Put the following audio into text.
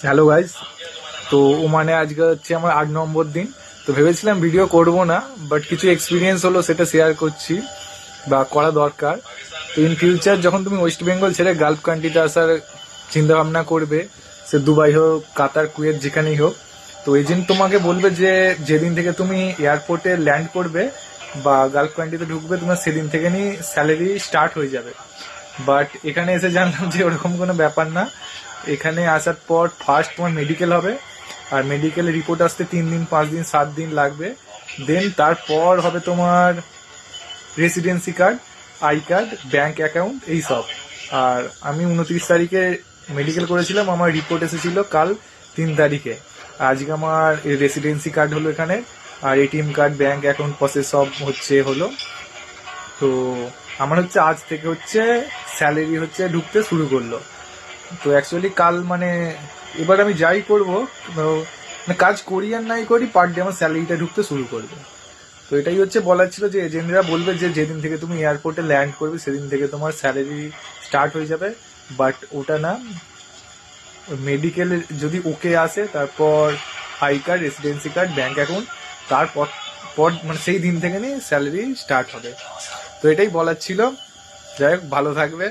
Hello guys. তো ওমানে আজকে হচ্ছে আমার 8 নম্বর দিন। তো ভেবেছিলাম ভিডিও করব না, বাট কিছু এক্সপিরিয়েন্স হলো সেটা শেয়ার করছি বা করা দরকার। তো ইন ফিউচার যখন তুমি ওয়েস্ট বেঙ্গল ছেড়ে গালফ কান্ট্রিতে আসার চিন্তা ভাবনা করবে, সে দুবাই হোক, কাতার, কুয়েত, যেখানেই হোক, তো এজেন্ট তোমাকে বলবে যে যেদিন থেকে তুমি এয়ারপোর্টে ল্যান্ড করবে বা গালফ কান্ট্রিতে ঢুকবে, তোমার সেদিন থেকে নিয়ে স্যালারি স্টার্ট হয়ে যাবে। বাট এখানে এসে জানলাম যে ওরকম কোনো ব্যাপার না। এখানে আসার পর ফার্স্ট তোমার মেডিকেল হবে, আর মেডিকেলের রিপোর্ট আসতে 3 দিন, 5 দিন, 7 দিন লাগবে। দেন তারপর হবে তোমার residency card, I card, bank account, এইসব। আর আমি 29 তারিখে মেডিকেল করেছিলাম, আমার রিপোর্ট এসেছিল কাল 3 তারিখে। আজকে আমার রেসিডেন্সি কার্ড হলো এখানে, আর ATM card, bank account process সব হলো। তো আমার হচ্ছে আজ থেকে হচ্ছে স্যালারি হচ্ছে ঢুকতে শুরু করলো। তো অ্যাকচুয়ালি কাল মানে এবার আমি যাই করবো, মানে কাজ করি আর নাই করি, পার ডে আমার স্যালারিটা ঢুকতে শুরু করবে। তো এটাই হচ্ছে বলার ছিল যে এজেন্টরা বলবে যে যেদিন থেকে তুমি এয়ারপোর্টে ল্যান্ড করবে সেদিন থেকে তোমার স্যালারি স্টার্ট হয়ে যাবে। বাট ওটা না, মেডিকেল যদি ওকে আসে, তারপর I card, residency card, bank account, তারপর মানে সেই দিন থেকে নিয়ে স্যালারি স্টার্ট হবে। তো এটাই বলার ছিল। যাই হোক, ভালো থাকবে।